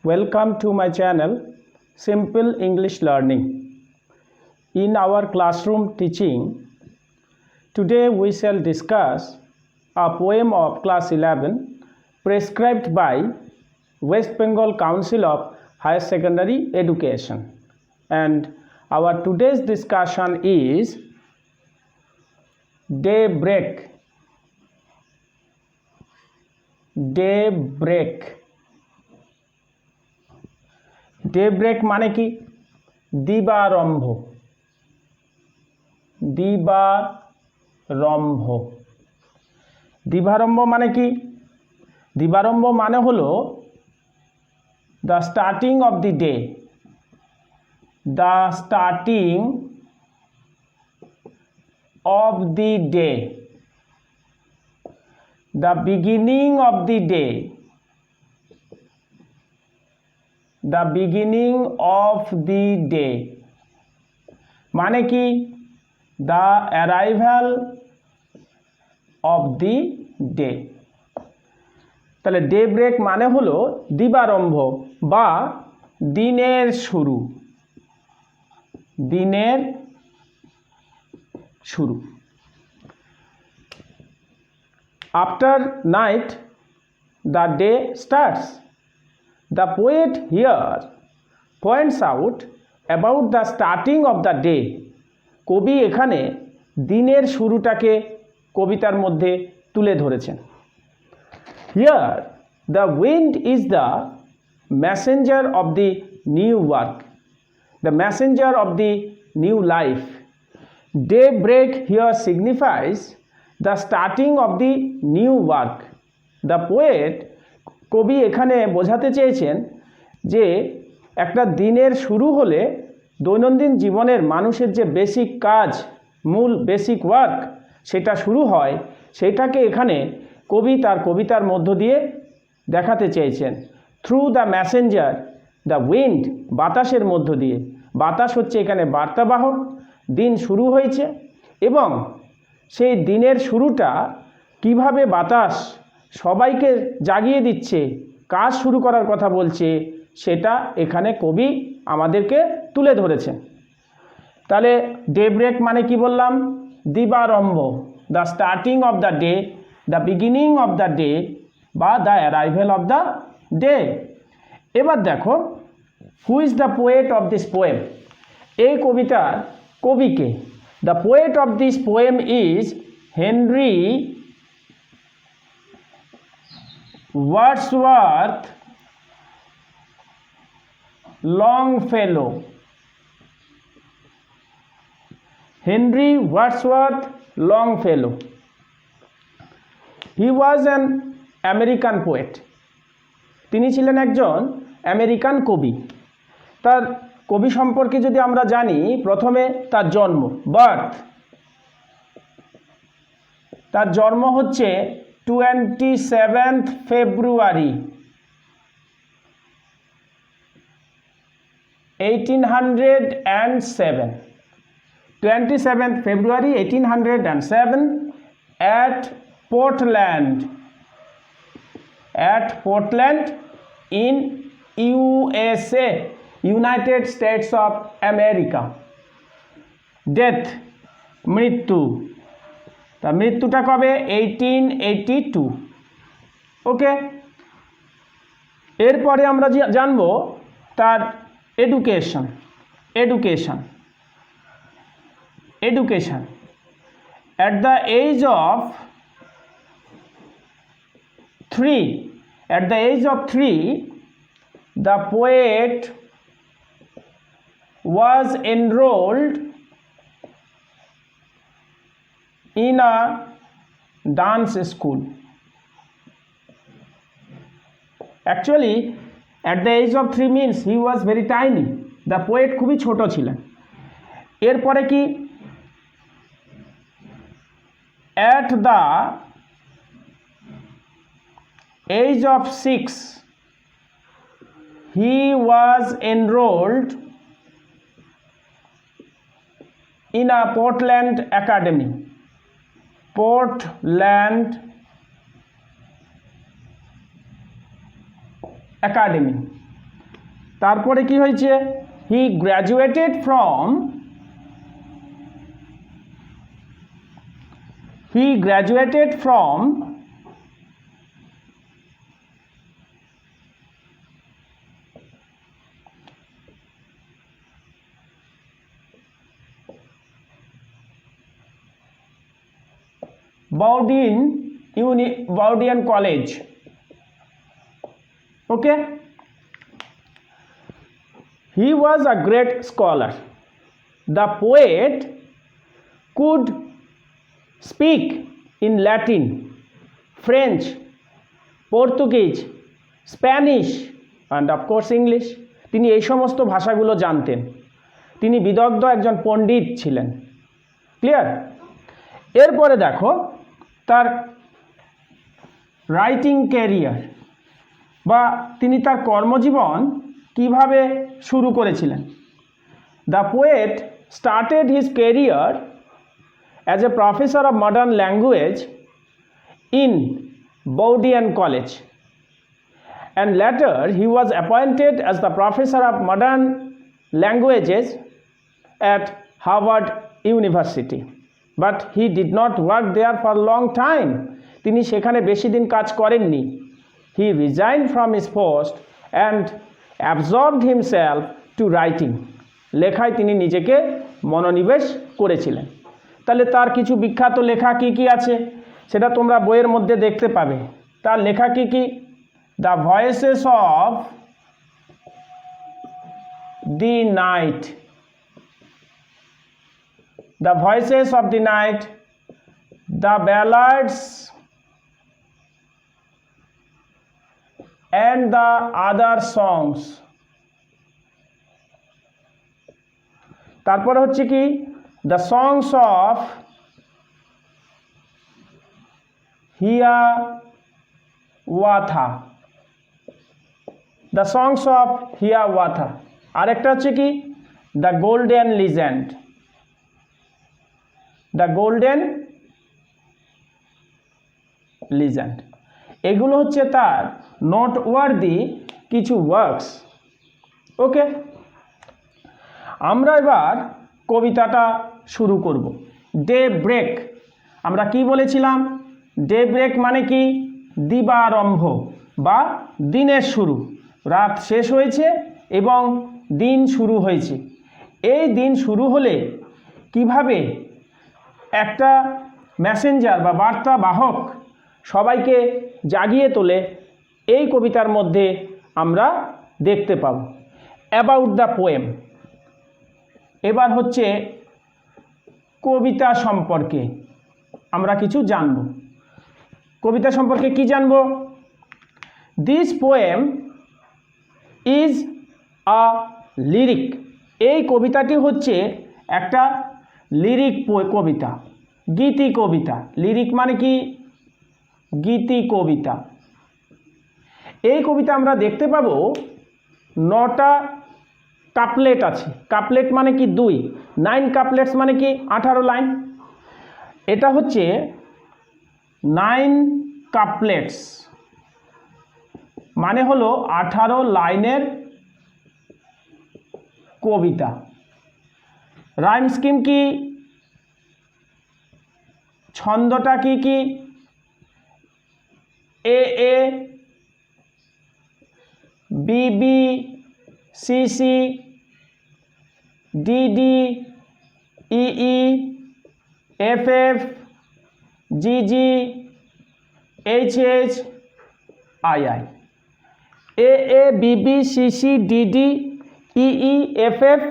Welcome to my channel Simple English Learning. In our classroom teaching, today we shall discuss a poem of class 11 prescribed by West Bengal Council of Higher Secondary Education. And our today's discussion is Daybreak. Daybreak মানে কি? দিবারম্ভ। দিবারম্ভ মানে কি? দিবারম্ভ মানে হলো the starting of the day. The starting of the day, the beginning of the day, the beginning of the day মানে কি? the arrival of the day। তাহলে day break মানে হলো দিবারম্ভ বা দিনের শুরু। দিনের শুরু। After night, the day starts. The poet here points out about the starting of the day. কবি এখানে দিনের শুরুটাকে কবিতার মধ্যে তুলে ধরেছেন। Here, the wind is the messenger of the new work, the messenger of the new life. Daybreak here signifies the starting of the new work. The poet, কবি এখানে বোঝাতে চেয়েছেন যে একটা দিনের শুরু হলে দৈনন্দিন জীবনের মানুষের যে বেসিক কাজ, মূল বেসিক ওয়ার্ক, সেটা শুরু হয়। সেটাকে এখানে কবি তার কবিতার মধ্য দিয়ে দেখাতে চেয়েছেন। Through the messenger, the wind, বাতাসের মধ্য দিয়ে। বাতাস হচ্ছে এখানে বার্তাবাহক। দিন শুরু হয়েছে এবং সেই দিনের শুরুটা কিভাবে বাতাস সবাইকে জাগিয়ে দিচ্ছে, কাজ শুরু করার কথা বলছে, সেটা এখানে কবি আমাদেরকে তুলে ধরেছেন। তাহলে ডে ব্রেক মানে কি বললাম? দিবারম্ভ, the starting of the day, the beginning of the day বা the arrival of the day. এবার দেখো, who is the poet of this poem? এই কবিতার কবিকে? The poet of this poem is Henry Wadsworth Longfellow. Henry Wadsworth Longfellow. He was an American poet. তিনি ছিলেন একজন American কবি। তার কবি সম্পর্কে যদি আমরা জানি, প্রথমে তার জন্ম, বার্থ। তার জন্ম হচ্ছে 27 ফেব্রুয়ারি 1807। 27 ফেব্রুয়ারি 1807 at Portland in USA, United States of America. Death, মৃত্যু। তার মৃত্যুটা কবে? 1882। ওকে, এরপরে আমরা জানব তার education. At the age of 3, the poet was enrolled in a dance school. Actually, at the age of 3 means he was very tiny. The poet খুবই ছোট ছিলেন। এরপরে কি? At the age of 6, he was enrolled in a Portland Academy. তারপরে কি হয়েছে, he graduated from Bowdoin College. Okay, he was a great scholar. The poet could speak in Latin, French, Portuguese, Spanish and of course English. তিনি এই সমস্ত ভাষাগুলো জানতেন। তিনি বিদগ্ধ একজন পণ্ডিত ছিলেন। ক্লিয়ার? এরপরে দেখো তার রাইটিং ক্যারিয়ার বা তিনি তার কর্মজীবন কিভাবে শুরু করেছিলেন। The poet started his career as a professor of modern language in Bowdoin College, and later he was appointed as the professor of modern languages at Harvard University. But he did not work there for a long time. তিনি সেখানে বেশি দিন কাজ করেননি। He resigned from his post and absorbed himself to writing. লেখায় তিনি নিজেকে মনোনিবেশ করেছিলেন। তাহলে তার কিছু বিখ্যাত লেখা কি কি আছে সেটা তোমরা বইয়ের মধ্যে দেখতে পাবে। তার লেখা কি কি? The voices of the night, The Voices of the Night, The Ballads and the Other Songs. তারপরে হচ্ছে কি The Songs of Hiawatha, The Songs of Hiawatha. আরেকটা হচ্ছে কি The Golden Legend, the golden legend. এগুলো হচ্ছে তার নোটওয়ার্দি কিছু ওয়ার্কস। ওকে, আমরা এবার কবিতাটা শুরু করব। ডে ব্রেক, আমরা কি বলেছিলাম? ডে ব্রেক মানে কি? দিবারম্ভ বা দিনের শুরু। রাত শেষ হয়েছে এবং দিন শুরু হয়েছে। এই দিন শুরু হলে কিভাবে একটা মেসেঞ্জার বা বার্তা বাহক সবাইকে জাগিয়ে তোলে এই কবিতার মধ্যে আমরা দেখতে পাব। অ্যাবাউট দ্য পোয়েম, এবার হচ্ছে কবিতা সম্পর্কে আমরা কিছু জানব। কবিতা সম্পর্কে কি জানব? This poem is a lyric. এই কবিতাটি হচ্ছে একটা লিরিক কবিতা, গীতি কবিতা। লিরিক মানে কি? গীতি কবিতা। এই কবিতা আমরা দেখতে পাবো 9টা কাপলেট আছে। কাপলেট মানে কি? 2। 9 কাপলেটস মানে কি? 18 লাইন। এটা হচ্ছে 9 কাপলেটস মানে হলো 18 লাইনের কবিতা। রাইম স্কিম কি? ছন্দটা কি কি? A A, B B, C C, D D, E E, F F, G G, H H, I I. A A, B B, C C, D D, E E, F F,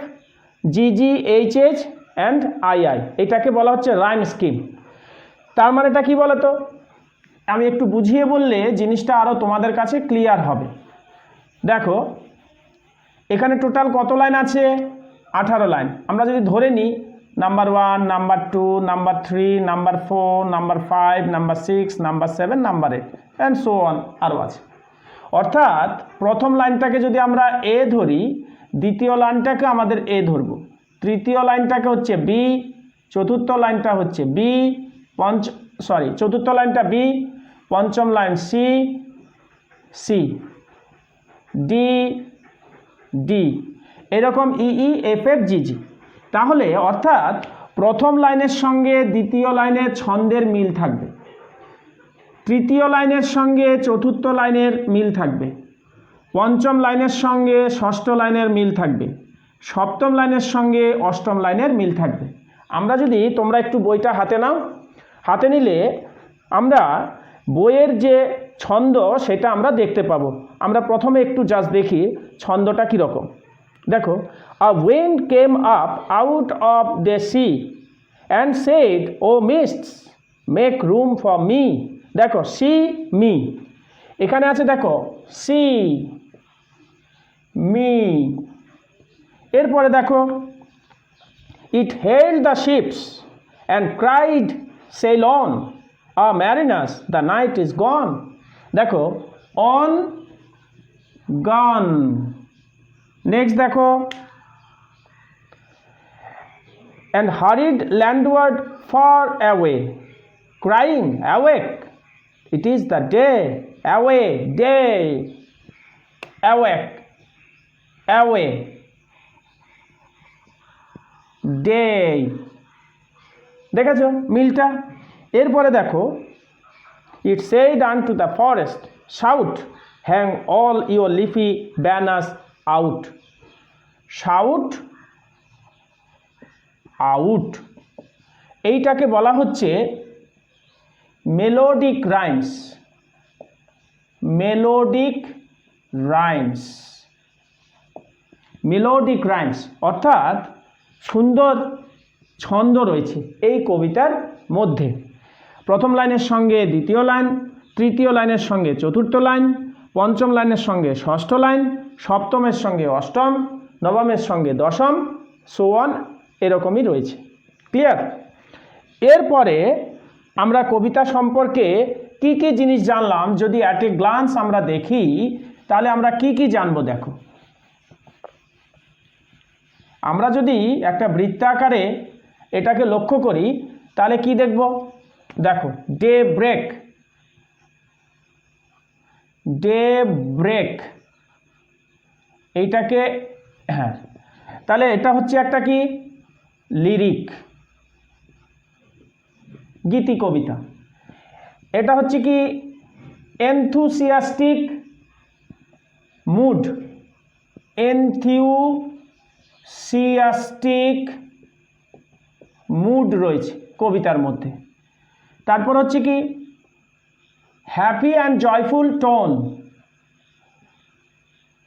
G G, H H and I I. এটাকে বলা হচ্ছে rhyme scheme. তার মানেটা কি বলো তো? আমি একটু বুঝিয়ে বললে জিনিসটা আরও তোমাদের কাছে ক্লিয়ার হবে। দেখো এখানে টোটাল কত লাইন আছে? 18 লাইন। আমরা যদি ধরে নিই number 1, number 2, number 3, number 4, number 5, number 6, number 7, number 8 and so on আরও আছে। অর্থাৎ প্রথম লাইনটাকে যদি আমরা এ ধরি, দ্বিতীয় লাইনটাকে আমাদের এ ধরব, তৃতীয় লাইনটাকে হচ্ছে বি, চতুর্থ লাইনটা হচ্ছে বি, চতুর্থ লাইনটা বি, পঞ্চম line C, C, D, D, এরকম EEFFGG। তাহলে অর্থাৎ প্রথম লাইনের সঙ্গে দ্বিতীয় লাইনের ছন্দের মিল থাকবে, তৃতীয় লাইনের সঙ্গে চতুর্থ লাইনের মিল থাকবে, পঞ্চম লাইনের সঙ্গে ষষ্ঠ লাইনের মিল থাকবে, সপ্তম লাইনের সঙ্গে অষ্টম লাইনের মিল থাকবে। আমরা যদি, তোমরা একটু বইটা হাতে নাও, হাতে নিলে আমরা বইয়ের যে ছন্দ সেটা আমরা দেখতে পাবো। আমরা প্রথমে একটু জাস্ট দেখি ছন্দটা কীরকম। দেখো, a wind came up out of the sea and said, "O mists, make room for me." দেখো, see me, এখানে আছে দেখো see me। এরপরে দেখো, it hailed the ships and cried, "Sail on, mariners, the night is gone." দেখো, on, gone। Next দেখো, and hurried landward far away, crying, "Awake, it is the day, away, day, awake, away, day." দেখেছো মিলটা? এরপরে দেখো, it said unto the forest, "Shout, hang all your leafy banners out." shout out, এইটাকে বলা হচ্ছে melodic rhymes. Melodic rhymes, melodic rhymes অর্থাৎ সুন্দর ছন্দ রয়েছে এই কবিতার মধ্যে। প্রথম লাইনের সঙ্গে দ্বিতীয় লাইন, তৃতীয় লাইনের সঙ্গে চতুর্থ লাইন, পঞ্চম লাইনের সঙ্গে ষষ্ঠ লাইন, সপ্তমের সঙ্গে অষ্টম, নবমের সঙ্গে দশম, সো অন, এরকমই রয়েছে। ক্লিয়ার? এরপরে আমরা কবিতা সম্পর্কে কি কি জিনিস জানলাম যদি অ্যাট এ গ্লান্স আমরা দেখি, তাহলে আমরা কি কি জানবো। দেখো, আমরা যদি একটা বৃত্তাকারে এটাকে লক্ষ্য করি তাহলে কি দেখব। দেখো, ডে ব্রেক, ডে ব্রেক, এইটাকে, হ্যাঁ, তাহলে এটা হচ্ছে একটা কি লিরিক, গীতি কবিতা। এটা হচ্ছে কি এনথুসিয়াস্টিক মুড, এনথিউসিয়াস্টিক মুড রয়েছে কবিতার মধ্যে। তারপর হচ্ছে কি happy and joyful tone,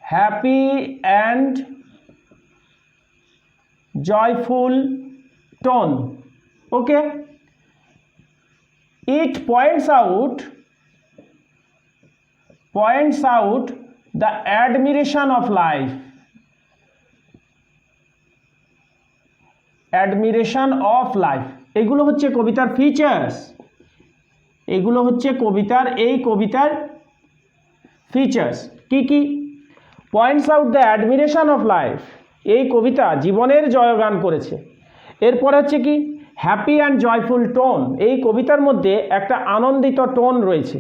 happy and joyful tone. Okay, it points out the admiration of life, admiration of life। এগুলো হচ্ছে কবিতার ফিচার্স, এগুলো হচ্ছে কবিতার, এই কবিতার ফিচার্স কি কি। Points out the admiration of life, এই কবিতা জীবনের জয়গান করেছে। এরপর হচ্ছে কি হ্যাপি অ্যান্ড জয়ফুল টোন, এই কবিতার মধ্যে একটা আনন্দিত টোন রয়েছে।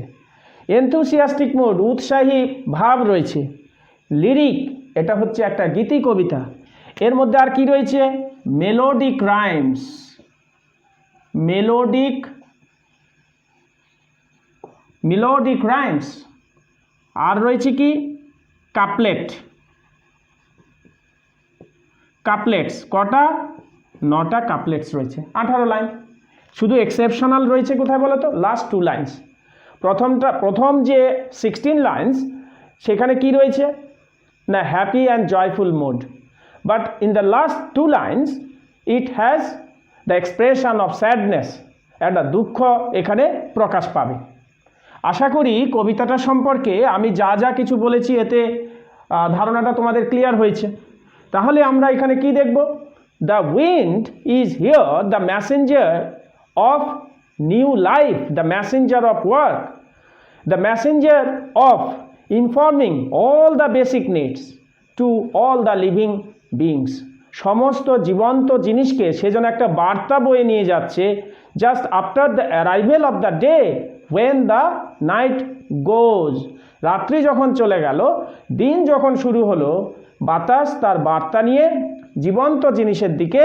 এনথুসিয়াস্টিক মুড, উৎসাহী ভাব রয়েছে। লিরিক, এটা হচ্ছে একটা গীতি কবিতা। এর মধ্যে আর কি রয়েছে, মেলোডিক রাইমস, মেলোডিক রাইমস। আর রয়েছে কি কাপলেট, কাপলেটস। কটা? 9টা কাপলেটস রয়েছে, 18 লাইন। শুধু এক্সেপশনাল রয়েছে কোথায় বলো তো, লাস্ট 2 লাইন্স। প্রথম যে 16 লাইন্স সেখানে কি রয়েছে না, happy and joyful mood, but in the last 2 lines it has the expression of sadness, একটা দুঃখ এখানে প্রকাশ পাবে। আশা করি কবিতাটা সম্পর্কে আমি যা যা কিছু বলেছি এতে ধারণাটা তোমাদের ক্লিয়ার হয়েছে। তাহলে আমরা এখানে কি দেখব, the wind is here, the messenger of new life, the messenger of work, the messenger of informing all the basic needs to all the living beings। সমস্ত জীবন্ত জিনিসকে সেজন্য একটা বার্তা বয়ে নিয়ে যাচ্ছে। Just after the arrival of the day when the night goes, রাত্রি যখন চলে গেল, দিন যখন শুরু হলো, বাতাস তার বার্তা নিয়ে জীবন্ত জিনিসের দিকে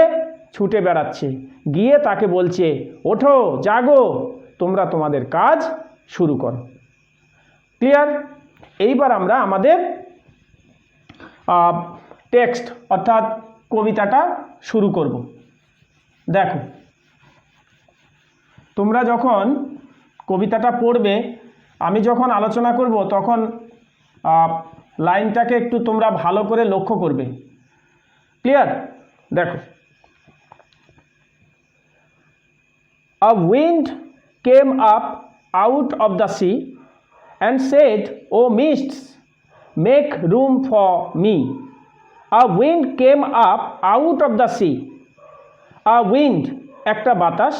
ছুটে বেড়াচ্ছে, গিয়ে তাকে বলছে, ওঠো, জাগো, তোমরা তোমাদের কাজ শুরু করো। ক্লিয়ার? এইবার আমরা আমাদের টেক্সট অর্থাৎ কবিতাটা শুরু করব। দেখো, তোমরা যখন কবিতাটা পড়বে, আমি যখন আলোচনা করব তখন লাইনটাকে একটু তোমরা ভালো করে লক্ষ্য করবে। ক্লিয়ার? দেখো, A wind came up out of the sea and said, O mists, make room for me. A wind came up out of the sea. A wind, একটা বাতাস,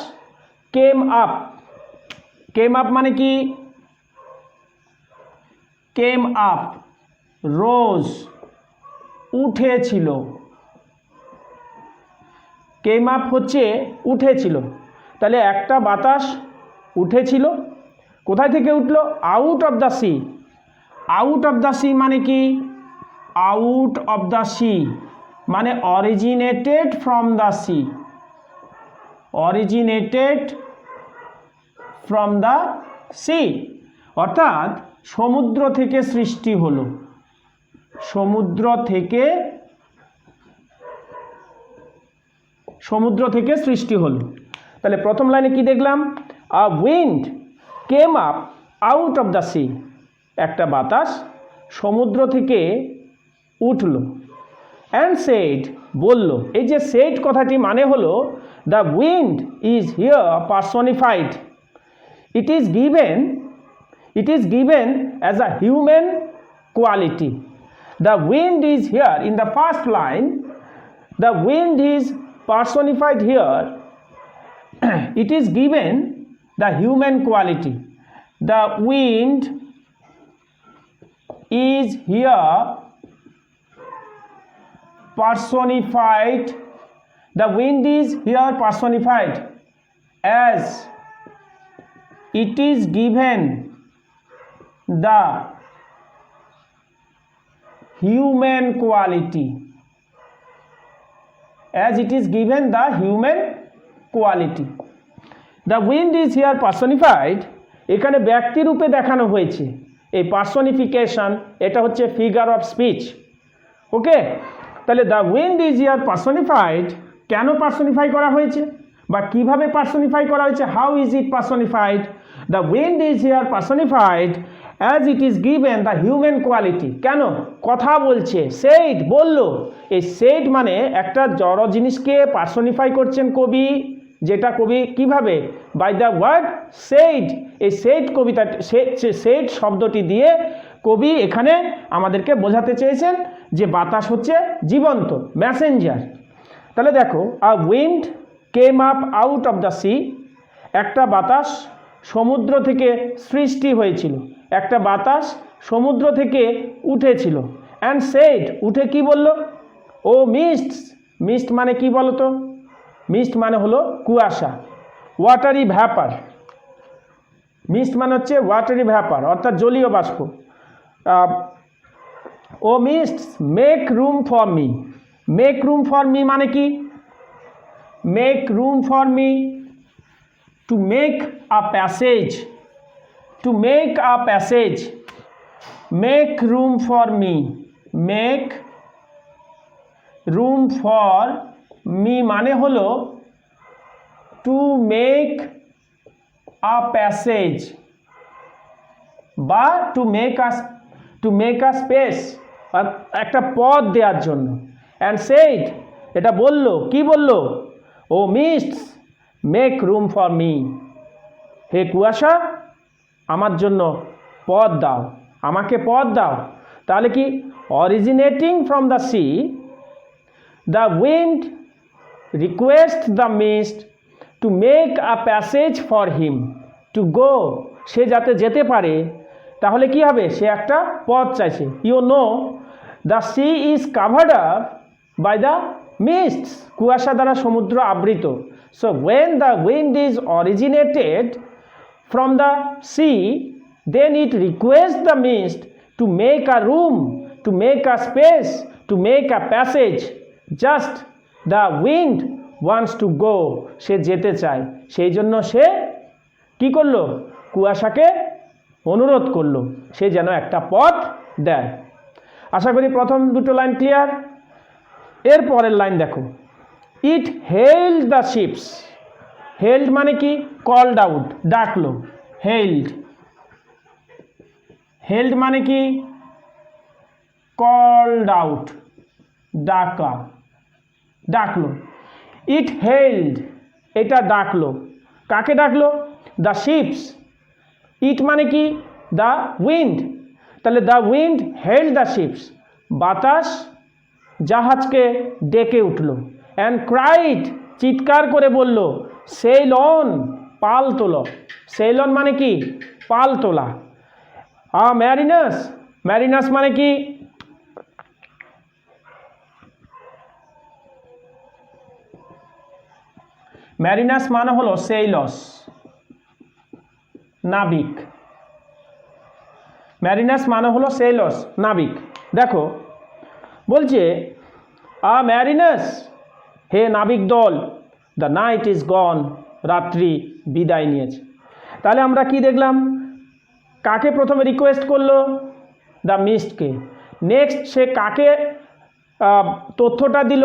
came up. Came up মানে কি? Came up, rose, উঠেছিল। Came up হচ্ছে উঠেছিল। তাহলে একটা বাতাস উঠেছিল, কোথায় থেকে উঠলো? Out of the C. Out of the C মানে কি? আউট অফ দ্য সি মানে originated from the C. Originated from the C অর্থাৎ সমুদ্র থেকে সৃষ্টি হলো। সমুদ্র থেকে সৃষ্টি হলো। তাহলে প্রথম লাইনে কি দেখলাম? A wind came up out of the sea, একটা বাতাস সমুদ্র থেকে উঠল। অ্যান্ড সেড, বলল। এই যে সেড কথাটি মানে হলো the wind is here personified. It is given as a human quality. The wind is here, in the first line the wind is personified here. It is given the human quality. The wind is here personified. The wind is here personified as it is given the human quality. As it is given the human quality. The wind is here personified. এখানে ব্যক্তি রূপে দেখানো হয়েছে। এই personification, এটা হচ্ছে figure of speech. Okay, তাহলে the wind is here personified, কেন পার্সনিফাই করা হয়েছে বা কিভাবে পার্সনিফাই করা হয়েছে? How is it personified? The wind is here personified as it is given the human quality. কেন? কথা বলছে, সেইড, বলল। এই সেইড মানে একটা জড় জিনিসকে পার্সনিফাই করছেন কবি, যেটা কবি কিভাবে? By the word said. এই সেইড কবিতা, সেইড শব্দটি দিয়ে কবি এখানে আমাদেরকে বোঝাতে চেয়েছেন যে বাতাস হচ্ছে জীবন্ত, মেসেঞ্জার। তাহলে দেখো, a wind came up out of the sea, একটা বাতাস সমুদ্র থেকে সৃষ্টি হয়েছিল, একটা বাতাস সমুদ্র থেকে উঠেছিল। অ্যান্ড সেড, উঠে কি বলল? O mist. মিস্ট মানে কি বলো তো? মিস্ট মানে হলো কুয়াশা, ওয়াটারি ভ্যাপার। মিস্ট মানে হচ্ছে ওয়াটারি ভ্যাপার অর্থাৎ জলীয় বাষ্প। O mist make room for me. Make room for me মানে কি? Make room for me, to make a passage. To make a passage. Make room for me. Make room for me মানে হলো to make a passage বা to make a space, একটা পথ দেওয়ার জন্য। and said, এটা বলল, কি বলল? O mist make room for me, হে কুয়াশা আমার জন্য পথ দাও, আমাকে পথ দাও। তাহলে কি? Originating from the sea, the wind request the mist to make a passage for him to go, সে যাতে যেতে পারে। তাহলে কি হবে? সে একটা পথ চাইছে। You know the sea is covered up by the mists, কুয়াশা দ্বারা সমুদ্র আবৃত। So when the wind is originated from the sea, then it requests the mist to make a room, to make a space, to make a passage, just the wind wants to go, সে যেতে চায়, সেই জন্য সে কি করলো, কুয়াশাকে অনুরোধ করলো সে যেন একটা পথ দেয়। আশা করি প্রথম দুটো লাইন ক্লিয়ার। এর পরের লাইন দেখো, ইট হেল্ড দ্য শিপস। হেল্ড মানে কি, কল্ড আউট, ডাকলো। হেল্ড, হেল্ড মানে কি, কল্ড আউট, ডাকা, ডাকলো। ইট হেল্ড, এটা ডাকলো, কাকে ডাকলো, দ্য শিপস। ইট মানে কি, দ্য উইন্ড, তাহলে the wind held the ships, বাতাস জাহাজকে ডেকে উঠলো। অ্যান্ড ক্রাইড, চিৎকার করে বলল, সেল অন, পাল তোলো। সেল অন মানে কি, পাল তোলা। ম্যারিনাস, ম্যারিনাস মানে কি, ম্যারিনাস মানে হলো সেইলস, নাবিক। ম্যারিনাস মানে হলো সেইলস, নাবিক। দেখো বলছে ম্যারিনাস, হে নাবিক দল, দ্য নাইট ইজ গন, রাত্রি বিদায় নিয়েছে। তাহলে আমরা কি দেখলাম, কাকে প্রথমে রিকোয়েস্ট করলো, দ্য মিস্টকে। নেক্সট সে কাকে তথ্যটা দিল,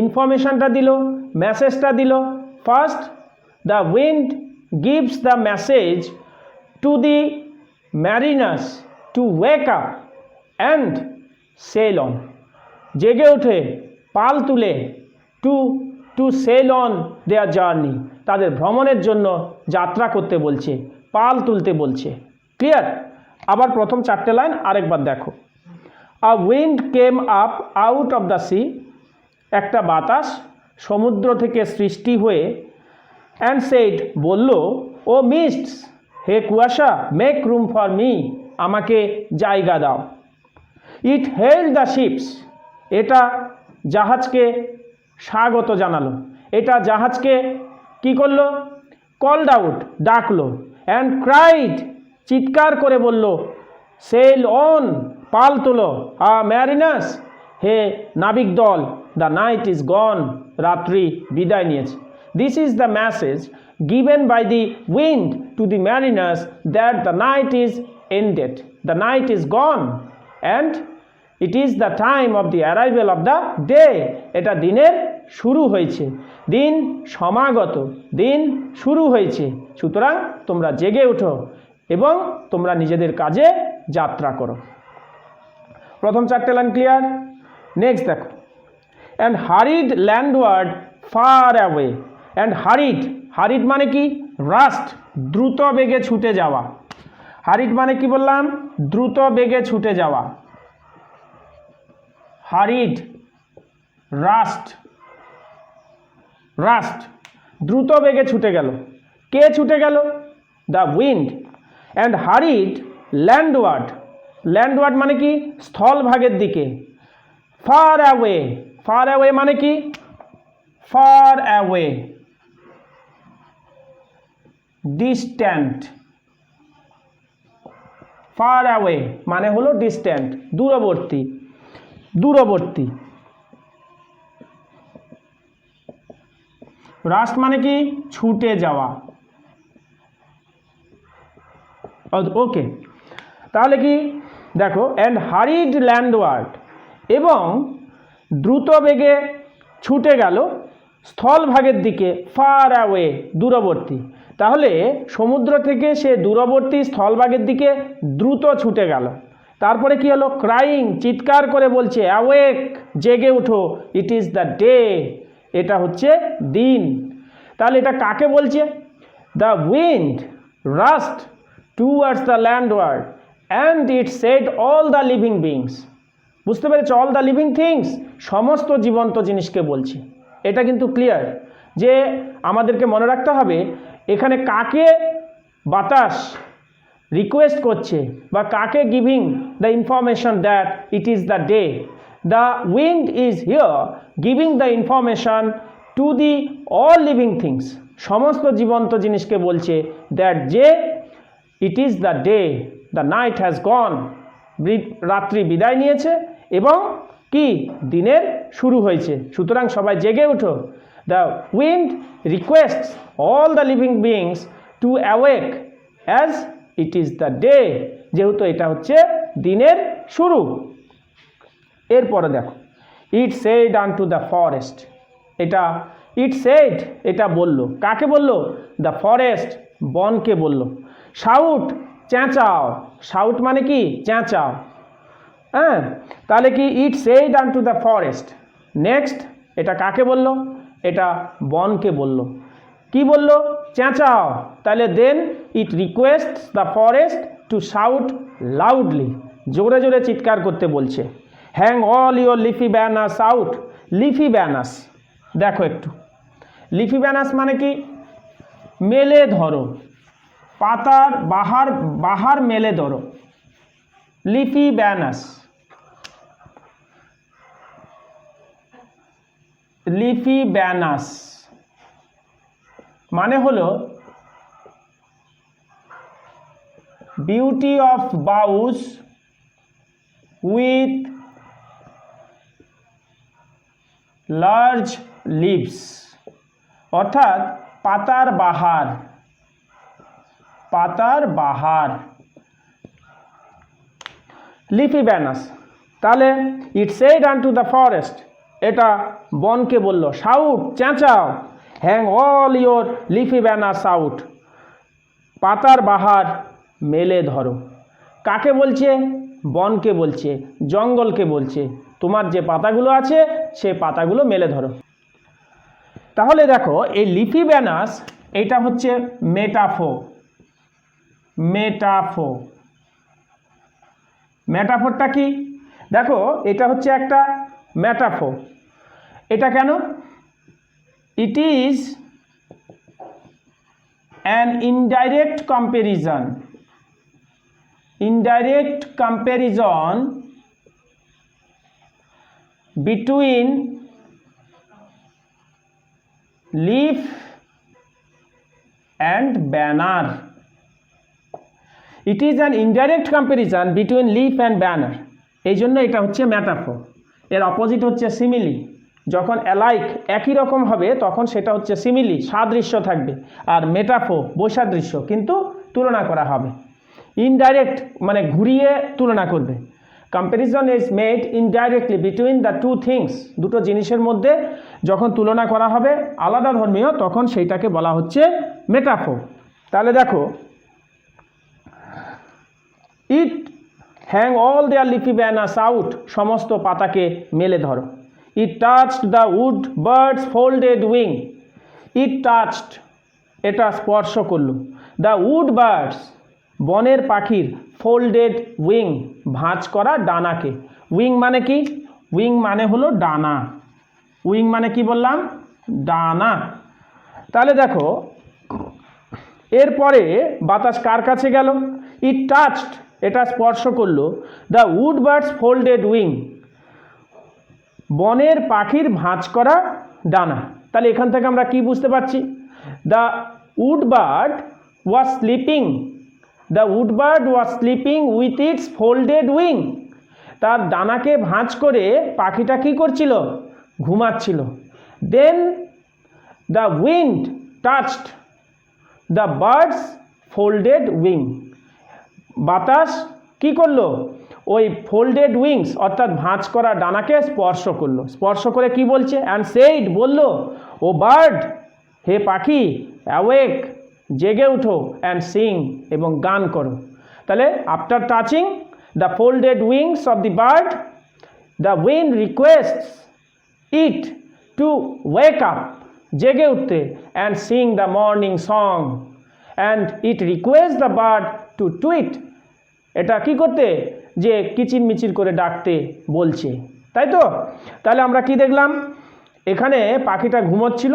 ইনফরমেশনটা দিল, মেসেজটা দিল। First, the wind gives the message to the mariners to wake up and sail on, জেগে ওঠে, পাল তুলে, to to sail on their journey, তাদের ভ্রমণের জন্য যাত্রা করতে বলছে, পাল তুলতে বলছে। ক্লিয়ার? আবার প্রথম চারটে লাইন আরেকবার দেখো। A wind came up out of the sea, একটা বাতাস সমুদ্র থেকে সৃষ্টি হয়ে, অ্যান্ড সেইড, বলল, ও মিস্টস, হে কুয়াশা, মেক রুম ফর মি, আমাকে জায়গা দাও। ইট হেল্ড দ্য শিপস, এটা জাহাজকে স্বাগত জানালো, এটা জাহাজকে কি করলো, কল্ড আউট, ডাকলো। অ্যান্ড ক্রাইড, চিৎকার করে বলল, সেল অন, পাল তোলো, ম্যারিনাস, হে নাবিক দল, দ্য নাইট ইজ গন, রাত্রি বিদায় নিয়েছে। This is the message given by the wind to the mariners that the night is ended, the night is gone, and it is the time of the arrival of the day, এটা দিনের শুরু হয়েছে, দিন সমাগত, দিন শুরু হয়েছে, সুতরাং তোমরা জেগে ওঠো এবং তোমরা নিজেদের কাজে যাত্রা করো। প্রথম চারটে লাইন ক্লিয়ার। নেক্সট দেখো, and hurried landward far away. And hurried, hurried মানে কি, রাস্ট, দ্রুত বেগে ছুটে যাওয়া। হারিড মানে কি বললাম, দ্রুত বেগে ছুটে যাওয়া। হারিড, রাস্ট, রাস্ট, দ্রুত বেগে ছুটে গেল। কে ছুটে গেল, দ্য উইন্ড। অ্যান্ড হারিড ল্যান্ডওয়ার্ড, ল্যান্ডওয়ার্ড মানে কি, স্থলভাগের দিকে। ফার অ্যাওয়ে, ফার অ্যাওয়ে মানে কি, far away, distant. Far away মানে হলো ডিস্ট্যান্ট, দূরবর্তী, দূরবর্তী। রাস্ট মানে কি, ছুটে যাওয়া। ওকে, তাহলে কি দেখো, অ্যান্ড হারিড ল্যান্ডওয়ার্ড, এবং দ্রুত বেগে ছুটে গেল স্থলভাগের দিকে, ফার অ্যাওয়ে, দূরবর্তী। তাহলে সমুদ্র থেকে সে দূরবর্তী স্থলভাগের দিকে দ্রুত ছুটে গেল। তারপরে কি হলো, ক্রাইং, চিৎকার করে বলছে, অ্যাওয়েক, জেগে উঠো, ইট ইজ দ্য ডে, এটা হচ্ছে দিন। তাহলে এটা কাকে বলছে, the wind rushed towards the landward and it said all the living beings. বুঝতে পেরেছ, অল দ্য লিভিং থিংস, সমস্ত জীবন্ত জিনিসকে বলছে। এটা কিন্তু ক্লিয়ার যে আমাদেরকে মনে রাখতে হবে এখানে কাকে বাতাস রিকোয়েস্ট করছে বা কাকে giving the information that it is the day. The wind is here giving the information to the all living things, সমস্ত জীবন্ত জিনিসকে বলছে দ্যাট যে ইট is the day, the night has gone, রাত্রি বিদায় নিয়েছে এবং কি দিনের শুরু হয়েছে, সুতরাং সবাই জেগে ওঠো। The wind requests all the living beings to awake as it is the day, যেহেতু এটা হচ্ছে দিনের শুরু। এরপরে দেখো, it said unto the forest, এটা ইট সেড এটা বলল, কাকে বলল? দ্য ফরেস্ট বনকে বলল। শাউট চেঁচাও, শাউট মানে কি চেঁচাও, হ্যাঁ, তাহলে কি ইট said unto the forest. Next এটা কাকে বলল? এটা বনকে বলল। কি বলল? চেঁচাও, তাহলে then it requests the forest to shout loudly, জোরে জোরে চিৎকার করতে বলছে। Hang all your leafy banners out, leafy banners দেখো একটু, লিফি ব্যানাস মানে কি মেলে ধরো, পাতার বাহার বাহার মেলে ধরো, লিফি ব্যানাস, লিফি ব্যানাস মানে হলো beauty of boughs with large leaves, অর্থাৎ পাতার বাহার, পাতার বাহার, লিফি ব্যানাস। তাহলে it said unto the forest, এটা বনকে বলল, শাউট চেঁচাও, hang all your leafy banners out, পাতার বাহার মেলে ধরো। কাকে বলছে? বনকে বলছে, জঙ্গলকে বলছে, তোমার যে পাতাগুলো আছে সে পাতাগুলো মেলে ধরো। তাহলে দেখো এই লিফি ব্যানাস এটা হচ্ছে মেটাফোর, মেটাফোর, মেটাফোরটা কি? দেখো এটা হচ্ছে একটা মেটাফোর। এটা কেন? It is an indirect comparison, indirect comparison between leaf and banner. It is an indirect comparison between leaf and banner, এই জন্য এটা হচ্ছে ম্যাটাফোর। এর অপোজিট হচ্ছে সিমিলি, যখন অ্যালাইক একই রকম হবে তখন সেটা হচ্ছে সিমিলি, সাদৃশ্য থাকবে, আর মেটাফোর বৈসাদৃশ্য, কিন্তু তুলনা করা হবে। ইনডাইরেক্ট মানে ঘুরিয়ে তুলনা করবে। Comparison is made indirectly between the two things, দুটো জিনিসের মধ্যে যখন তুলনা করা হবে আলাদা ধর্মীয়, তখন সেইটাকে বলা হচ্ছে মেটাফোর। তাহলে দেখো, it hang all their leafy banners out, সমস্ত পাতাকে মেলে ধরো। It touched the wood bird's folded wing, it touched এটা স্পর্শ করলো, দ্য উড বার্ডস বনের পাখির ফোল্ডেড উইং ভাঁজ করা ডানাকে। উইং মানে কি? উইং মানে হলো ডানা, উইং মানে কি বললাম? ডানা। তাহলে দেখো এরপরে বাতাস কার কাছে গেল? ইট টাচড এটা স্পর্শ করলো, the wood bird's folded wing বনের পাখির ভাঁজ করা ডানা। তাহলে এখান থেকে আমরা কি বুঝতে পারছি? The wood bird was sleeping, the wood bird was sleeping with its folded wing, তার ডানাকে ভাঁজ করে পাখিটা কি করছিল? ঘুমাচ্ছিল। Then the wind touched the bird's folded wing, বাতাস কি করলো? ওই ফোল্ডেড উইংস অর্থাৎ ভাঁজ করা ডানাকে স্পর্শ করলো। স্পর্শ করে কি বলছে? অ্যান্ড সেইড বলল, ও বার্ড হে পাখি, অ্যাওয়েক জেগে উঠো, অ্যান্ড সিং এবং গান করো। তাহলে after touching the folded wings of the bird, the wind requests it to wake up জেগে উঠতে, and sing the morning song, and it request the bird to tweet, এটা কি করতে? যে কিচির মিচির করে ডাকতে বলছে, তাই তো? তাহলে আমরা কি দেখলাম? এখানে পাখিটা ঘুমোচ্ছিল,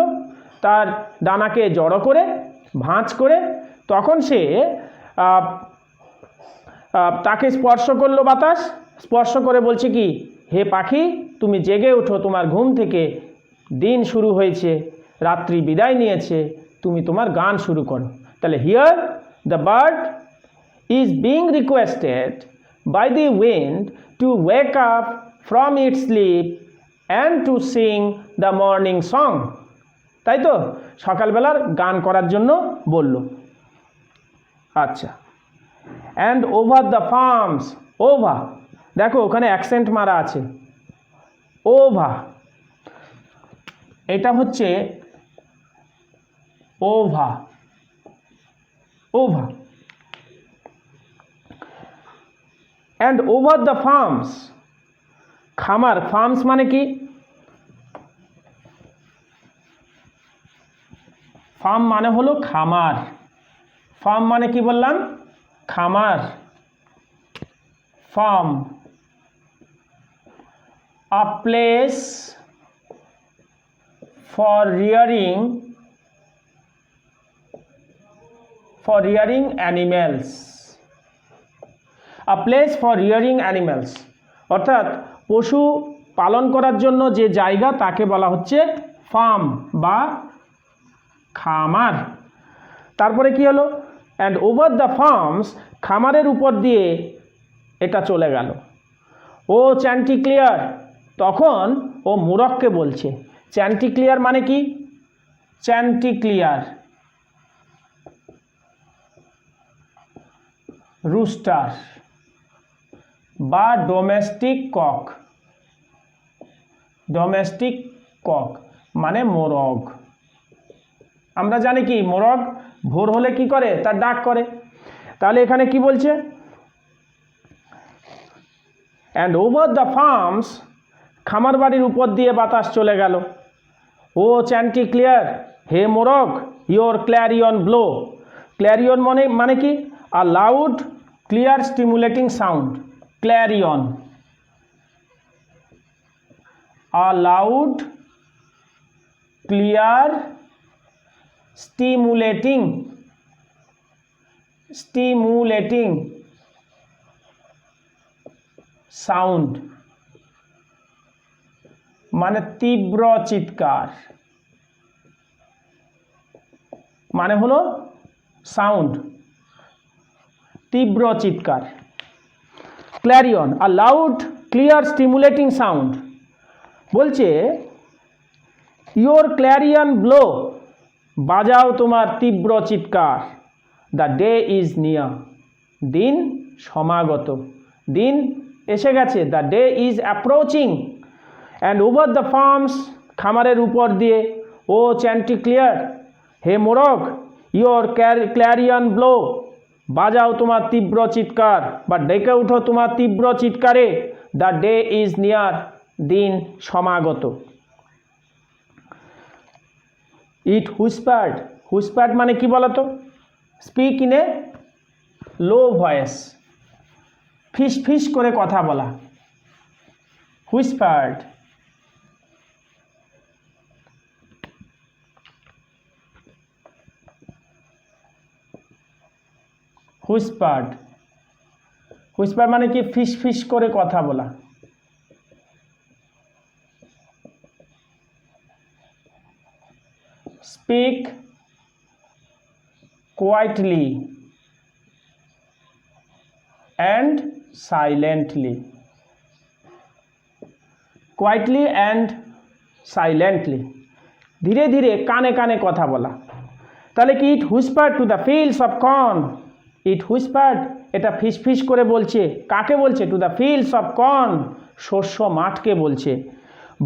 তার ডানাকে জড়ো করে ভাঁজ করে, তখন সে তাকে স্পর্শ করলো বাতাস, স্পর্শ করে বলছে কি? হে পাখি তুমি জেগে ওঠো, তোমার ঘুম থেকে দিন শুরু হয়েছে, রাত্রি বিদায় নিয়েছে, তুমি তোমার গান শুরু করো। তাহলে here the bird is being requested by the wind to wake up from its sleep and to sing the morning song. তাই তো, সকালবেলার গান করার জন্য বলল। আচ্ছা, and over the farms, over, দেখো ওখানে অ্যাকসেন্ট মারা আছে, over, এটা হচ্ছে over, over, and over the farms, খামার, ফার্মস মানে কি? ফার্ম মানে হলো খামার, ফার্ম মানে কি বললাম? খামার, farm, a place for rearing animals, a place for rearing animals, অর্থাৎ পশু পালন করার জন্য যে জায়গা তাকে বলা হচ্ছে ফার্ম বা খামার। তারপরে কি হলো? অ্যান্ড ওভার দ্য ফার্মস, খামারের উপর দিয়ে এটা চলে গেল। ও চ্যান্টিক্লিয়ার, তখন ও মুরগকে বলছে। চ্যান্টিক্লিয়ার মানে কি? চ্যান্টিক্লিয়ার, রুস্টার বা ডোমেস্টিক কক, ডোমেস্টিক কক মানে মোরগ। আমরা জানি কি মোরগ ভোর হলে কি করে? তার ডাক করে। তাহলে এখানে কি বলছে? অ্যান্ড ওভার দ্য ফার্মস, খামার বাড়ির উপর দিয়ে বাতাস চলে গেল। ও চ্যান্টিক্লিয়ার, হে মোরগ, ইয়োর ক্ল্যারিয়ন ব্লো, ক্ল্যারিয়ন মানে কি? A loud clear stimulating sound, clarion, a loud clear stimulating sound মানে তীব্র চিৎকার, মানে হলো সাউন্ড, তীব্র চিৎকার। Clarion, a loud clear stimulating sound, বলছে ইয়োর ক্ল্যারিয়ন ব্লো, বাজাও তোমার তীব্র চিৎকার। দ্য ডে ইজ নিয়ার, দিন সমাগত, দিন এসে গেছে। The day is approaching. And over the farms, খামারের উপর দিয়ে। ও চ্যান্টিক্লিয়ার, হে মোরগ, ইয়োর ক্ল্যারিয়ন ব্লো, বাজাও তোমার তীব্র চিৎকার বা ডেকে উঠো তোমার তীব্র চিৎকারে। দ্য ডে ইজ নিয়ার, দিন সমাগত। ইট হুইসপার্ড, হুইসপার্ড মানে কি বলতো? Speak in a low voice, ফিস ফিস করে কথা বলা, হুইসপার্ড। হুইসপার্ড, হুইসপার মানে কি? ফিস ফিস করে কথা বলা। Speak quietly and silently, quietly and silently, ধীরে ধীরে কানে কানে কথা বলা। তাহলে কি? It whispered to the fields of corn, it whispered, এটা ফিস ফিস করে বলছে। কাকে বলছে? To the fields of corn, শস্য মাঠকে বলছে।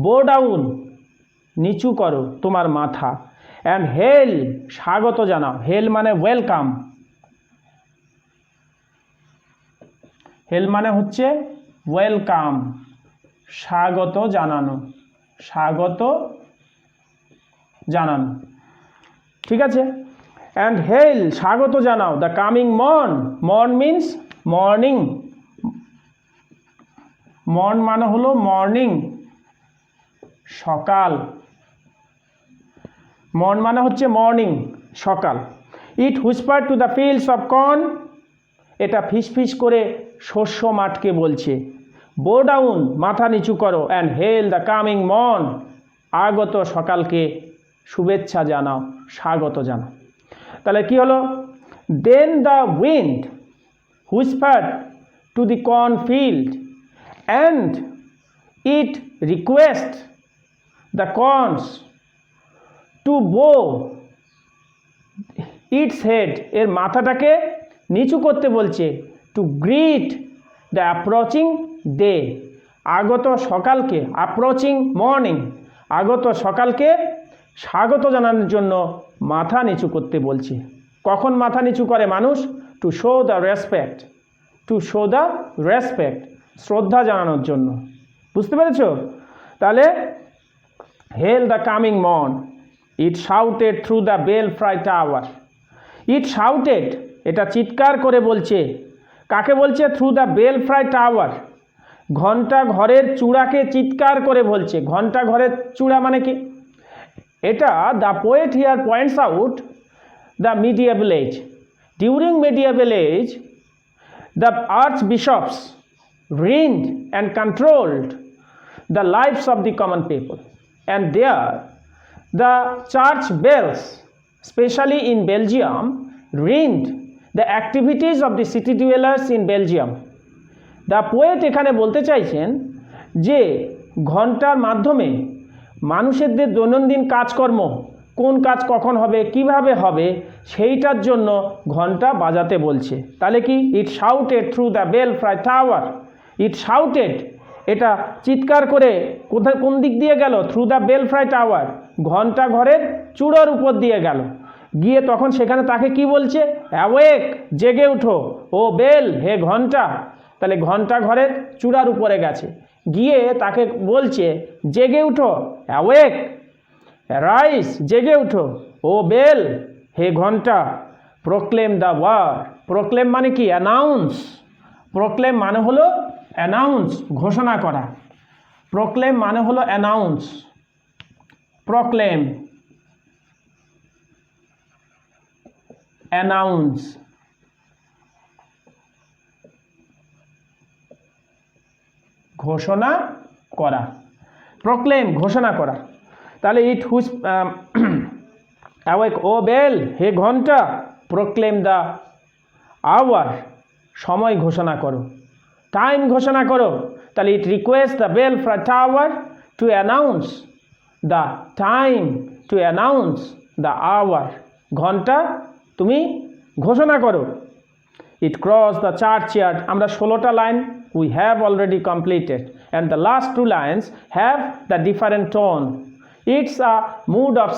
বো ডাউন, নিচু করো তোমার মাথা। অ্যান্ড হেল, স্বাগত জানাও। হেল মানে ওয়েলকাম, হেল মানে হচ্ছে ওয়েলকাম, স্বাগত জানানো, স্বাগত জানানো। ঠিক আছে? অ্যান্ড হেল, স্বাগত জানাও the coming morn, morn means morning, morn মানে হলো মর্নিং, সকাল, মর্ন মানে হচ্ছে মর্নিং, সকাল। It whisper to the fields of corn, এটা ফিস ফিস করে শস্য মাঠকে বলছে। বো ডাউন, মাথা নিচু করো। And hail the coming morn, আগত সকালকে শুভেচ্ছা জানাও, স্বাগত জানাও। তাহলে কি হলো? Then the wind whisper to the corn field and it requests the corns to bow its head, এর মাথাটাকে নিচু করতে বলছে, to greet the approaching day, আগত সকালকে, approaching morning, আগত সকালকে স্বাগত জানানোর জন্য মাথা নিচু করতে বলছে। কখন মাথা নিচু করে মানুষ? To show the respect, to show the respect, শ্রদ্ধা জানানোর জন্য। বুঝতে পেরেছ? তাহলে hail the coming morn, it shouted through the belfry tower, it shouted, এটা চিৎকার করে বলছে। কাকে বলছে? থ্রু দ্য বেলফ্রাই টাওয়ার, ঘন্টা ঘরের চূড়াকে চিৎকার করে বলছে। ঘন্টা ঘরের চূড়া মানে কি? এটা the poet here points out the medieval age. During medieval age the archbishops reigned and controlled the lives of the common people, and there the church bells, especially in Belgium, ringed the activities of the city dwellers in Belgium. The poet এখানে বলতে চাইছেন যে ঘন্টার মাধ্যমে মানুষেরদের দৈনন্দিন কাজকর্ম, কোন কাজ কখন হবে, কিভাবে হবে, সেইটার জন্য ঘন্টা বাজাতে বলছে। তাহলে কি? It shouted through the belfry tower, it shouted, এটা চিৎকার করে কোথায়, কোন দিক দিয়ে গেল? থ্রু দ্য বেলফ্রাই টাওয়ার, ঘন্টা ঘরের চূড়ার উপর দিয়ে গেল। গিয়ে তখন সেখানে তাকে কি বলছে? অ্যাওয়েক, জেগে উঠো, ও বেল, হে ঘন্টা। তাহলে ঘন্টা ঘরের চূড়ার উপরে গেছে, গিয়ে তাকে বলছে জেগে উঠো, অ্যাওয়েক, রাইস, জেগে উঠো, ও বেল, হে ঘন্টা, প্রোক্লেম দ্য ওয়ার্ড। প্রোক্লেম মানে কি? অ্যানাউন্স। প্রোক্লেম মানে হলো অ্যানাউন্স, ঘোষণা করা। প্রোক্লেম মানে হলো অ্যানাউন্স, প্রোক্লেম, অ্যানাউন্স। ঘোষণা করা, প্রোক্লেম, ঘোষণা করা। তাহলে it which awake, O bell, হে ঘন্টা, প্রোক্লেম দ্য আওয়ার, সময় ঘোষণা করো, টাইম ঘোষণা করো। তাহলে it request the bell from tower to announce the time, to announce the hour, ঘন্টা তুমি ঘোষণা করো। ইট ক্রস দ্য চার্চইয়ার্ড, আমরা 16টা line we have already completed, and the last 2 lines have the different tone. It's a mood of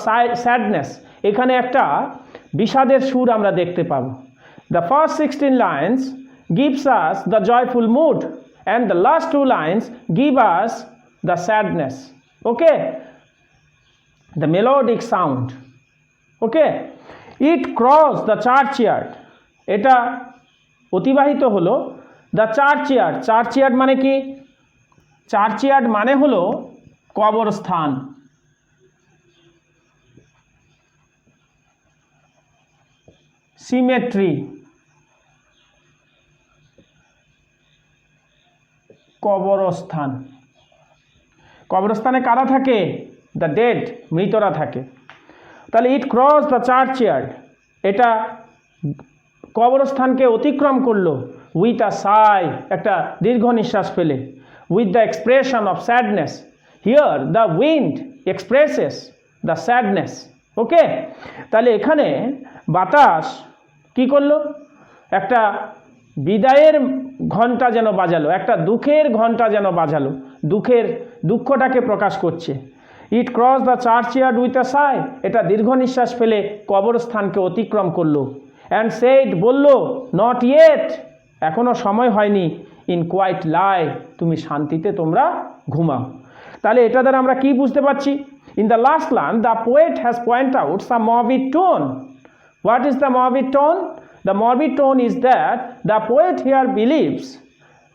sadness, এখানে একটা বিষাদের সুর আমরা দেখতে পাবো। The first 16 lines gives us the joyful mood, and the last 2 lines give us the sadness. Okay, the melodic sound. Okay, it crossed the churchyard, এটা অতিবাহিত হলো the চার্চইয়ার্ড। চার্চইয়ার্ড মানে কি? চার্চইয়ার্ড মানে হলো কবরস্থান। সিমেট্রি, কবরস্থান। কবরস্থানে কারা থাকে? দ্য ডেড, মৃতরা থাকে। তাহলে ইট ক্রস দ্য চার্চইয়ার্ড, এটা কবরস্থানকে অতিক্রম করলো। উইথ আ সাই, একটা দীর্ঘ নিঃশ্বাস ফেলে। With the expression of sadness, here the wind expresses the sadness. Okay, তাহলে এখানে বাতাস কি করলো? একটা বিদায়ের ঘন্টা যেন বাজালো, একটা দুঃখের ঘন্টা যেন বাজালো, দুঃখটাকে প্রকাশ করছে। ইট cross the churchyard with a sigh, এটা দীর্ঘ নিঃশ্বাস ফেলে কবরস্থানকে অতিক্রম করলো। অ্যান্ড সেড, বলল, নট ইয়েট, এখনো সময় হয়নি, ইন কোয়াইট লাই, তুমি শান্তিতে তোমরা ঘুমাও। তাহলে এটা দ্বারা আমরা কি বুঝতে পারছি? In the last line the poet has point out some morbid tone. What is the morbid tone? The morbid tone is that the poet here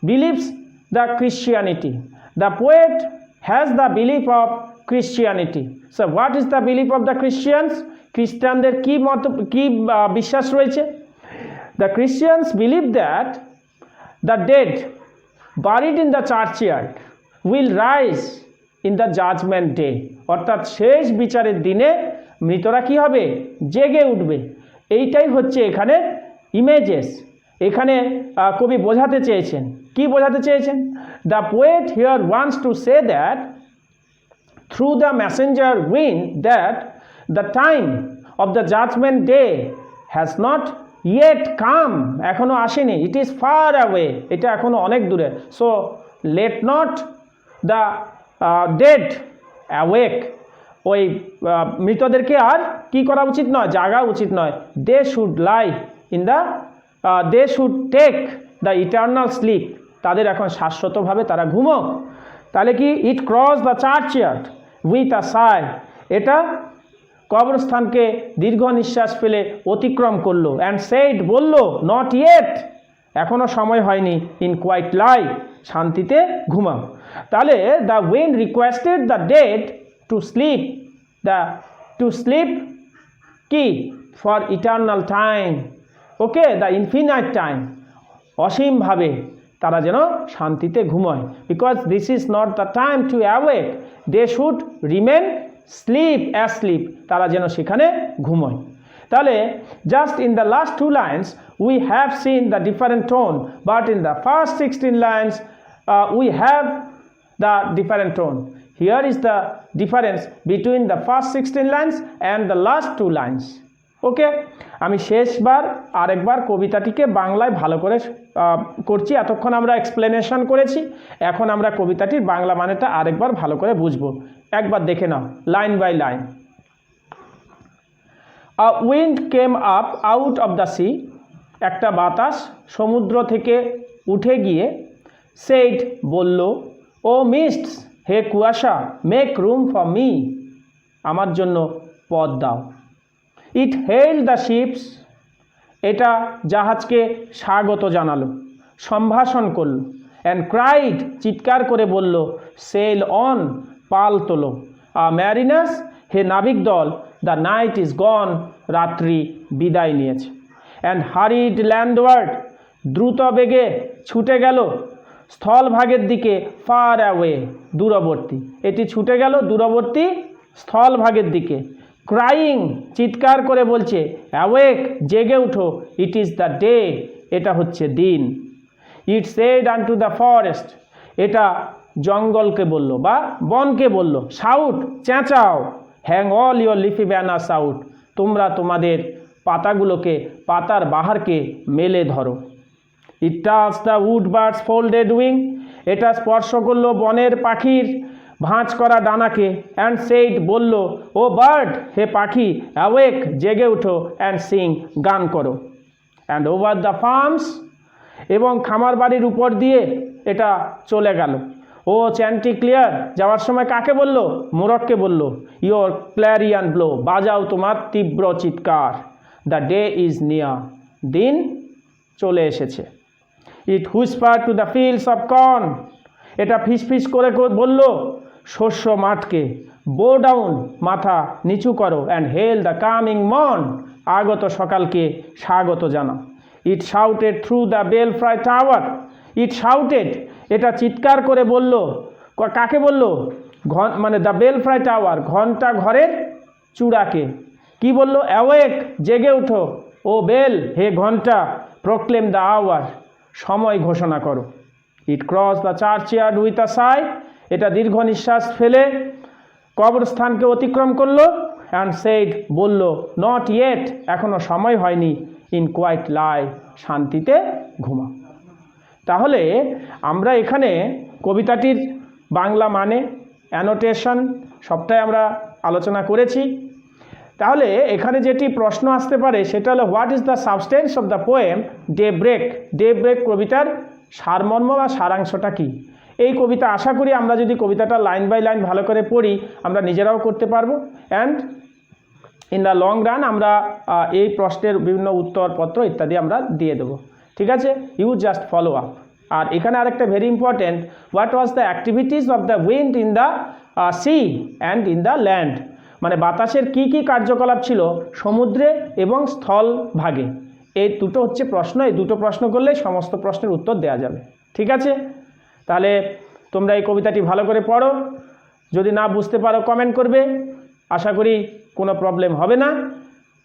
believes the Christianity. The poet has the belief of Christianity. So what is the belief of the Christians? খ্রিস্টানদের কি বিশ্বাস রয়েছে? The Christians believe that the dead buried in the churchyard will rise in the judgment day. অর্থাৎ শেষ বিচারের দিনে মৃতরা কি হবে? জেগে উঠবে। এইটাই হচ্ছে এখানে ইমেজেস, এখানে কবি বোঝাতে চেয়েছেন, কি বোঝাতে চেয়েছেন? The poet here wants to say that through the messenger wind that the time of the judgment day has not yet come, এখনো আসেনি, ইট ইজ ফার অ্যাওয়ে, এটা এখনো অনেক দূরে। So let not the dead awake, ওই মৃতদেরকে আর কি করা উচিত নয়, জাগা উচিত নয়। They should lie in the they should take the eternal sleep, তাদের এখন শাশ্বতভাবে তারা ঘুমোক। তাহলে কি it cross the churchyard with a sigh, এটা কবরস্থানকে দীর্ঘ নিঃশ্বাস ফেলে অতিক্রম করলো। অ্যান্ড সেইড, বলল, নট ইয়েট, এখনও সময় হয়নি, ইন কোয়াইট লাই, শান্তিতে ঘুমাও। তাহলে the wind requested the dead to sleep, to sleep কি for eternal time, okay, the infinite time, অসীমভাবে তারা যেন শান্তিতে ঘুমায়। Because this is not the time to awake, they should remain sleep asleep, তারা যেন সেখানে ঘুমায়। তাহলে just in the last 2 lines we have seen the different tone, but in the first 16 lines we have the different tone. Here is the difference between the first 16 lines and the last 2 lines. ওকে, আমি শেষবার আরেকবার কবিতাটিকে বাংলায় ভালো করে করছি। এতক্ষণ আমরা explanation করেছি, এখন আমরা কবিতাটির বাংলা মানেটা আরেকবার ভালো করে বুঝবো। একবার দেখে নাও line by line. A wind came up out of the sea, একটা বাতাস সমুদ্র থেকে উঠে গিয়ে, সেইড, বলল, ও মিস্টস, হে কুয়াশা, মেক রুম ফর মি, আমার জন্য পথ দাও। ইট হেইল দ্য শিপস, এটা জাহাজকে স্বাগত জানালো, সম্ভাষণ করল। অ্যান্ড ক্রাইড, চিৎকার করে বলল, সেল অন, পাল তোলো। ম্যারিনাস, হে নাবিক দল, দ্য নাইট ইজ গন, রাত্রি বিদায় নিয়েছে। অ্যান্ড হারিড ল্যান্ডওয়ার্ড, দ্রুত বেগে ছুটে গেল স্থলভাগের দিকে, ফার অ্যাওয়ে, দূরবর্তী, এটি ছুটে গেল দূরবর্তী স্থলভাগের দিকে। ক্রাইং, চিৎকার করে বলছে, অ্যাওয়েক, জেগে উঠো, ইট ইজ দ্য ডে, এটা হচ্ছে দিন। It said unto the forest, এটা জঙ্গলকে বলল বা বনকে বলল, শাউট, চেঁচাও, hang all your leafy banners out, তোমরা তোমাদের পাতাগুলোকে, পাতার বাহারকে মেলে ধরো। It touch the wood bird's folded wing, এটা স্পর্শ করলো বনের পাখির ভাঁজ করা ডানাকে। অ্যান্ড সেইড, বলল, ও বার্ড, হে পাখি, অ্যাওয়েক, জেগে উঠো, অ্যান্ড সিং, গান করো। অ্যান্ড ওভার দ্য ফার্মস, এবং খামার বাড়ির উপর দিয়ে এটা চলে গেল। ও চ্যান্টিক্লিয়ার, যাওয়ার সময় কাকে বলল? মোরককে বলল, ইয়োর ক্ল্যারিয়ান ব্লো, বাজাও তোমার তীব্র চিৎকার। দ্য ডে ইজ নিয়ার, দিন চলে এসেছে। It whisper to the fields of corn, এটা ফিসফিস করে বলল শস্য মাঠকে, বো ডাউন, মাথা নিচু করো। And hail the coming morn, আগত সকালকে স্বাগত জানাও। It shouted through the belfry tower, it shouted, এটা চিৎকার করে বলল, কাকে বলল? মানে দ্য বেলফ্রাই টাওয়ার, ঘন্টা ঘরের চূড়াকে। কি বলল? অ্যাওয়েক, জেগে উঠো, ও বেল, হে ঘন্টা, প্রক্লেম দ্য আওয়ার, সময় ঘোষণা করো। It cross the churchyard with a sigh, এটা দীর্ঘ নিঃশ্বাস ফেলে কবরস্থানকে অতিক্রম করলো। অ্যান্ড সেইড, বলল, নট ইয়েট, এখনো সময় হয়নি, ইন কোয়াইট লাই, শান্তিতে ঘুমা। তাহলে আমরা এখানে কবিতাটির বাংলা মানে, অ্যানোটেশন সবটাই আমরা আলোচনা করেছি। তাহলে এখানে যেটি প্রশ্ন আসতে পারে সেটা হলো, what is the substance of the poem day break? Day break কবিতার সারমর্ম বা সারাংশটা কী? এই কবিতা আশা করি আমরা যদি কবিতাটা লাইন বাই লাইন ভালো করে পড়ি আমরা নিজেরাও করতে পারবো। And in the long run আমরা এই প্রশ্নের বিভিন্ন উত্তরপত্র ইত্যাদি আমরা দিয়ে দেবো। ঠিক আছে, ইউ জাস্ট ফলো আপ। আর এখানে আরেকটা very important, what was the activities of the wind in the sea and in the land? মানে বাতাসের কি কি কার্যকলাপ ছিল সমুদ্রে এবং স্থল ভাগে। এই দুটো হচ্ছে প্রশ্ন, এই দুটো প্রশ্ন করলেই সমস্ত প্রশ্নের উত্তর দেওয়া যাবে। ঠিক আছে, তাহলে তোমরা এই কবিতাটি ভালো করে পড়ো। যদি না বুঝতে পারো কমেন্ট করবে, আশা করি কোনো প্রবলেম হবে না।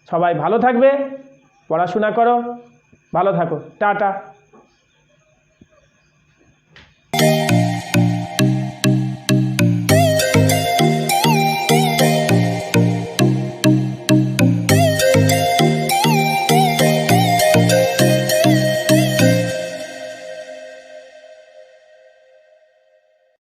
সবাই ভালো থাকবে, পড়াশোনা করো। ভালো থাকো, টাটা।